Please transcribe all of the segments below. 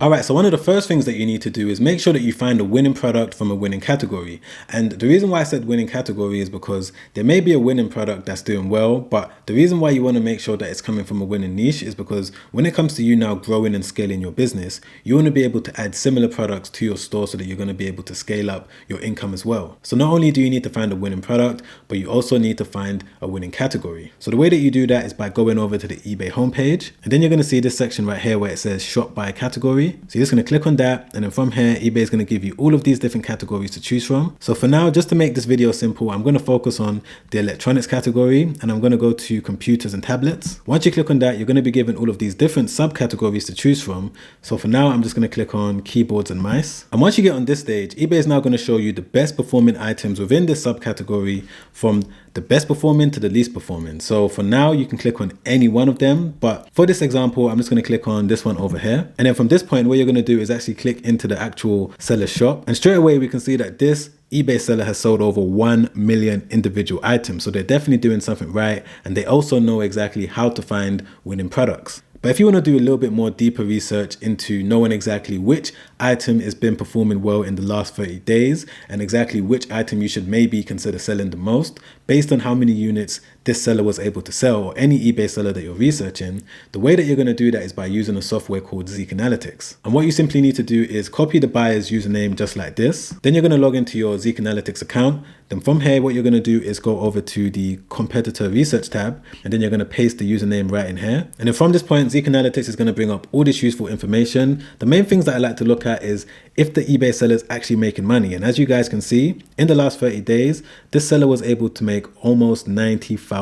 Alright, so one of the first things that you need to do is make sure that you find a winning product from a winning category. And the reason why I said winning category is because there may be a winning product that's doing well, but the reason why you want to make sure that it's coming from a winning niche is because when it comes to you now growing and scaling your business, you want to be able to add similar products to your store so that you're going to be able to scale up your income as well. So not only do you need to find a winning product, but you also need to find a winning category. So the way that you do that is by going over to the eBay homepage, and then you're going to see this section right here where it says shop by category. So you're just going to click on that, and then from here eBay is going to give you all of these different categories to choose from. So for now, just to make this video simple, I'm going to focus on the electronics category, and I'm going to go to computers and tablets. Once you click on that, you're going to be given all of these different subcategories to choose from. So for now, I'm just going to click on keyboards and mice. And once you get on this stage, eBay is now going to show you the best performing items within this subcategory, from the best performing to the least performing. So for now, you can click on any one of them, but for this example, I'm just going to click on this one over here. And then from this point, what you're going to do is actually click into the actual seller's shop. And straight away, we can see that this eBay seller has sold over 1 million individual items. So they're definitely doing something right. And they also know exactly how to find winning products. But if you want to do a little bit more deeper research into knowing exactly which item has been performing well in the last 30 days and exactly which item you should maybe consider selling the most based on how many units this seller was able to sell, or any eBay seller that you're researching, the way that you're going to do that is by using a software called Zik Analytics. And what you simply need to do is copy the buyer's username just like this. Then you're going to log into your Zik Analytics account. Then from here, what you're going to do is go over to the competitor research tab, and then you're going to paste the username right in here. And then from this point, Zik Analytics is going to bring up all this useful information. The main things that I like to look at is if the eBay seller is actually making money. And as you guys can see, in the last 30 days, this seller was able to make almost $90,000.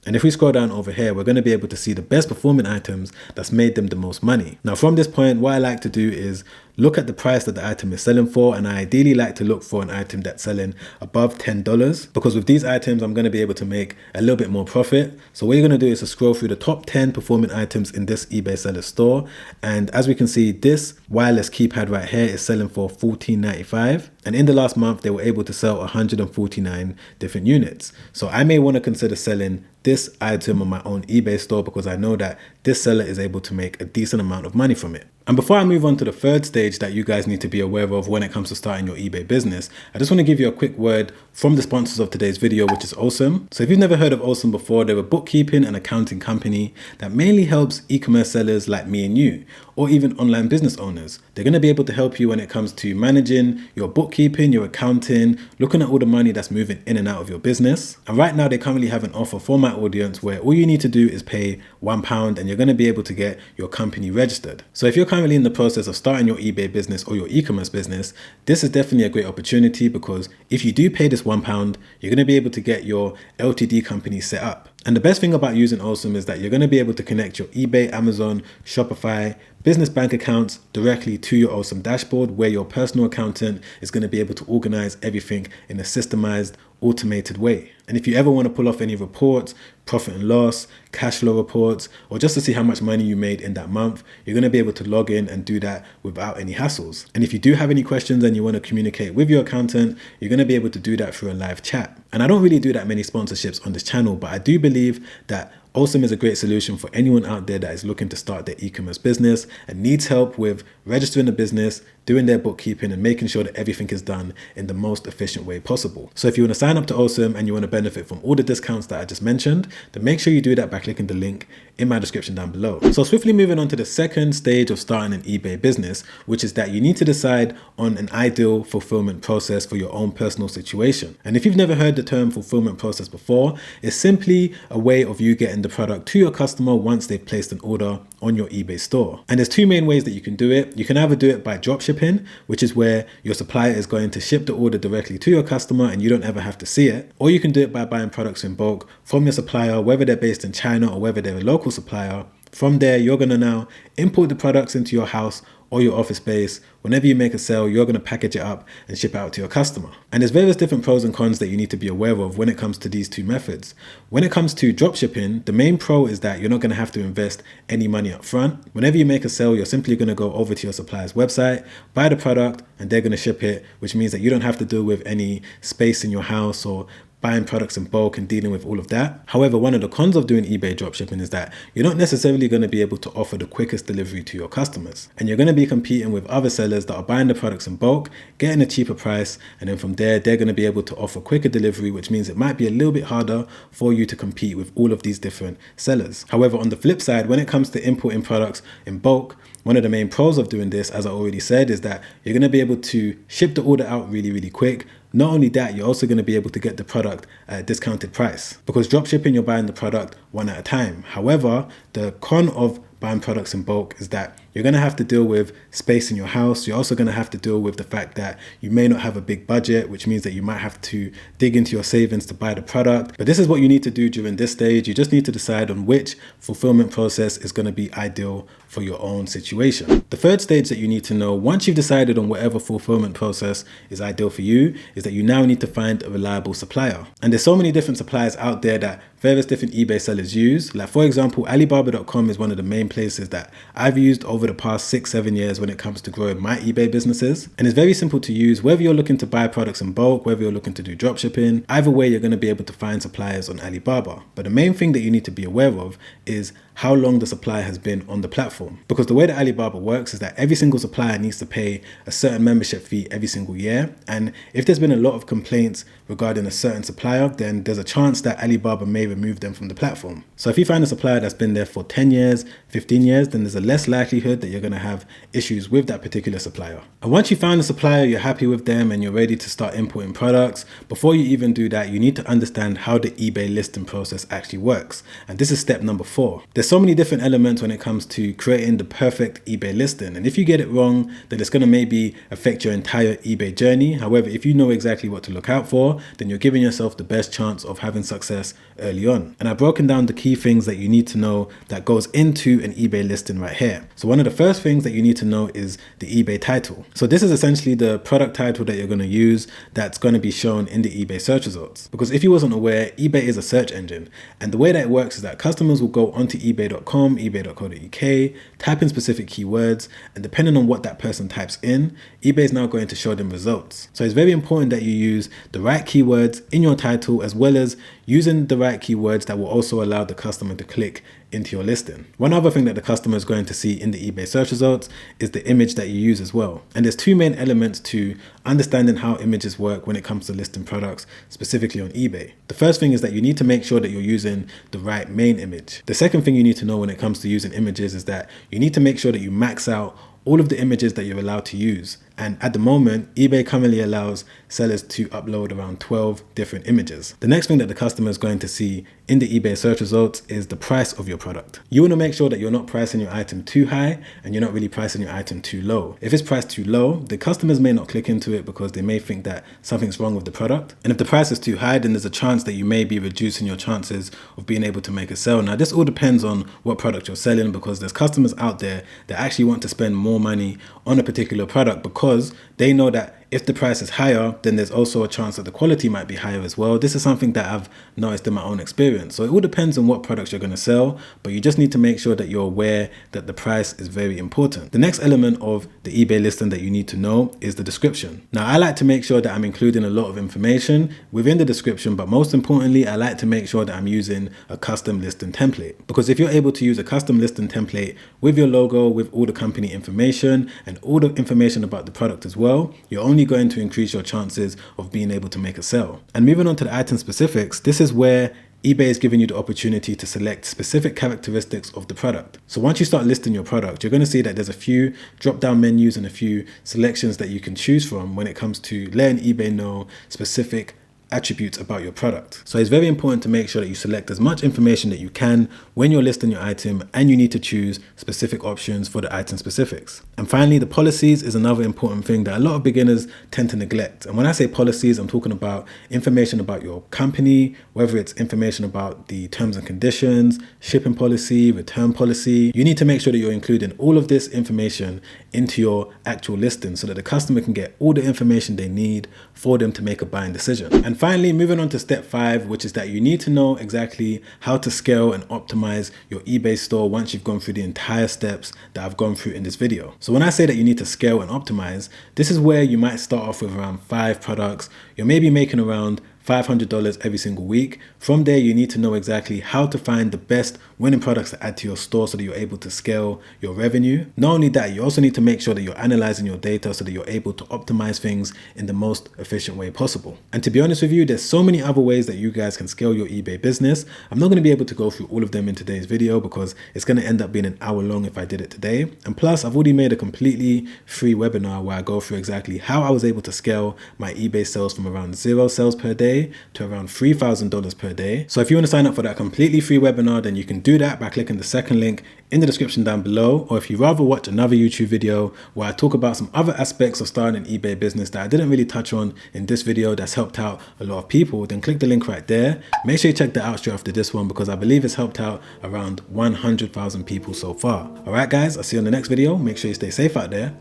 And if we scroll down over here, we're going to be able to see the best performing items that's made them the most money. Now, from this point, what I like to do is look at the price that the item is selling for, and I ideally like to look for an item that's selling above $10, because with these items, I'm going to be able to make a little bit more profit. So what you're going to do is to scroll through the top 10 performing items in this eBay seller store. And as we can see, this wireless keypad right here is selling for $14.95. And in the last month, they were able to sell 149 different units. So I may want to consider selling this item on my own eBay store because I know that this seller is able to make a decent amount of money from it. And before I move on to the third stage that you guys need to be aware of when it comes to starting your eBay business, I just want to give you a quick word from the sponsors of today's video, which is Awesome. So if you've never heard of Awesome before, they're a bookkeeping and accounting company that mainly helps e-commerce sellers like me and you, or even online business owners. They're going to be able to help you when it comes to managing your bookkeeping, your accounting, looking at all the money that's moving in and out of your business. And right now they currently have an offer for my audience where all you need to do is pay £1 and you're going to be able to get your company registered. So if you're currently in the process of starting your eBay business or your e-commerce business, this is definitely a great opportunity, because if you do pay this £1, you're going to be able to get your LTD company set up. And the best thing about using Awesome is that you're going to be able to connect your eBay, Amazon, Shopify, business bank accounts directly to your Awesome dashboard, where your personal accountant is going to be able to organize everything in a systemized, automated way. And if you ever want to pull off any reports, profit and loss, cash flow reports, or just to see how much money you made in that month, you're going to be able to log in and do that without any hassles. And if you do have any questions and you want to communicate with your accountant, you're going to be able to do that through a live chat. And I don't really do that many sponsorships on this channel, but I do believe that Awesome is a great solution for anyone out there that is looking to start their e-commerce business and needs help with registering a business, doing their bookkeeping, and making sure that everything is done in the most efficient way possible. So if you want to sign up to Awesome and you want to benefit from all the discounts that I just mentioned, then make sure you do that by clicking the link in my description down below. So swiftly moving on to the second stage of starting an eBay business, which is that you need to decide on an ideal fulfillment process for your own personal situation. And if you've never heard the term fulfillment process before, it's simply a way of you getting the product to your customer once they've placed an order on your eBay store. And there's two main ways that you can do it. You can either do it by drop shipping, which is where your supplier is going to ship the order directly to your customer and you don't ever have to see it. Or you can do it by buying products in bulk from your supplier, whether they're based in China or whether they're a local supplier. From there, you're going to now import the products into your house or your office space. Whenever you make a sale, you're going to package it up and ship it out to your customer. And there's various different pros and cons that you need to be aware of when it comes to these two methods. When it comes to drop shipping, the main pro is that you're not going to have to invest any money up front. Whenever you make a sale, you're simply going to go over to your supplier's website, buy the product, and they're going to ship it, which means that you don't have to deal with any space in your house or buying products in bulk and dealing with all of that. However, one of the cons of doing eBay dropshipping is that you're not necessarily going to be able to offer the quickest delivery to your customers. And you're going to be competing with other sellers that are buying the products in bulk, getting a cheaper price, and then from there, they're going to be able to offer quicker delivery, which means it might be a little bit harder for you to compete with all of these different sellers. However, on the flip side, when it comes to importing products in bulk, one of the main pros of doing this, as I already said, is that you're going to be able to ship the order out really, really quick. Not only that, you're also going to be able to get the product at a discounted price, because dropshipping, you're buying the product one at a time. However, the con of buying products in bulk is that you're going to have to deal with space in your house. You're also going to have to deal with the fact that you may not have a big budget, which means that you might have to dig into your savings to buy the product. But this is what you need to do during this stage. You just need to decide on which fulfillment process is going to be ideal for your own situation. The third stage that you need to know, once you've decided on whatever fulfillment process is ideal for you, is that you now need to find a reliable supplier. And there's so many different suppliers out there that various different eBay sellers use. Like, for example, Alibaba.com is one of the main places that I've used over the past 6-7 years when it comes to growing my eBay businesses. And it's very simple to use, whether you're looking to buy products in bulk, whether you're looking to do dropshipping. Either way, you're going to be able to find suppliers on Alibaba. But the main thing that you need to be aware of is how long the supplier has been on the platform. Because the way that Alibaba works is that every single supplier needs to pay a certain membership fee every single year. And if there's been a lot of complaints regarding a certain supplier, then there's a chance that Alibaba may remove them from the platform. So if you find a supplier that's been there for 10 years, 15 years, then there's a less likelihood that you're going to have issues with that particular supplier. And once you find a supplier, you're happy with them and you're ready to start importing products, before you even do that, you need to understand how the eBay listing process actually works. And this is step number 4. There's so many different elements when it comes to creating the perfect eBay listing. And if you get it wrong, then it's going to maybe affect your entire eBay journey. However, if you know exactly what to look out for, then you're giving yourself the best chance of having success early on. And I've broken down the key things that you need to know that goes into an eBay listing right here. So one of the first things that you need to know is the eBay title. So this is essentially the product title that you're going to use that's going to be shown in the eBay search results. Because if you wasn't aware, eBay is a search engine. And the way that it works is that customers will go onto ebay.com, ebay.co.uk, type in specific keywords, and depending on what that person types in, eBay is now going to show them results. So it's very important that you use the right keywords in your title, as well as using the right keywords that will also allow the customer to click into your listing. One other thing that the customer is going to see in the eBay search results is the image that you use as well. And there's two main elements to understanding how images work when it comes to listing products, specifically on eBay. The first thing is that you need to make sure that you're using the right main image. The second thing you need to know when it comes to using images is that you need to make sure that you max out all of the images that you're allowed to use. And at the moment, eBay currently allows sellers to upload around 12 different images. The next thing that the customer is going to see in the eBay search results is the price of your product. You want to make sure that you're not pricing your item too high and you're not really pricing your item too low. If it's priced too low, the customers may not click into it because they may think that something's wrong with the product. And if the price is too high, then there's a chance that you may be reducing your chances of being able to make a sale. Now, this all depends on what product you're selling, because there's customers out there that actually want to spend more money on a particular product because they know that if the price is higher, then there's also a chance that the quality might be higher as well. This is something that I've noticed in my own experience. So it all depends on what products you're going to sell, but you just need to make sure that you're aware that the price is very important. The next element of the eBay listing that you need to know is the description. Now, I like to make sure that I'm including a lot of information within the description, but most importantly, I like to make sure that I'm using a custom listing template. Because if you're able to use a custom listing template with your logo, with all the company information and all the information about the product as well, you're only going to increase your chances of being able to make a sale. And moving on to the item specifics, this is where eBay is giving you the opportunity to select specific characteristics of the product. So once you start listing your product, you're going to see that there's a few drop-down menus and a few selections that you can choose from when it comes to letting eBay know specific attributes about your product. So it's very important to make sure that you select as much information that you can when you're listing your item, and you need to choose specific options for the item specifics. And finally, the policies is another important thing that a lot of beginners tend to neglect. And when I say policies, I'm talking about information about your company, whether it's information about the terms and conditions, shipping policy, return policy. You need to make sure that you're including all of this information into your actual listing so that the customer can get all the information they need for them to make a buying decision. And finally, moving on to step 5, which is that you need to know exactly how to scale and optimize your eBay store once you've gone through the entire steps that I've gone through in this video. So when I say that you need to scale and optimize, this is where you might start off with around 5 products. You're maybe making around $500 every single week. From there, you need to know exactly how to find the best winning products to add to your store so that you're able to scale your revenue. Not only that, you also need to make sure that you're analyzing your data so that you're able to optimize things in the most efficient way possible. And to be honest with you, there's so many other ways that you guys can scale your eBay business. I'm not going to be able to go through all of them in today's video because it's going to end up being an hour long if I did it today. And plus, I've already made a completely free webinar where I go through exactly how I was able to scale my eBay sales from around 0 sales per day to around $3,000 per day. So if you want to sign up for that completely free webinar, then you can do that by clicking the second link in the description down below. Or if you rather watch another YouTube video where I talk about some other aspects of starting an eBay business that I didn't really touch on in this video that's helped out a lot of people, then click the link right there. Make sure you check that out straight after this one because I believe it's helped out around 100,000 people so far. All right, guys, I'll see you on the next video. Make sure you stay safe out there.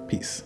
Peace.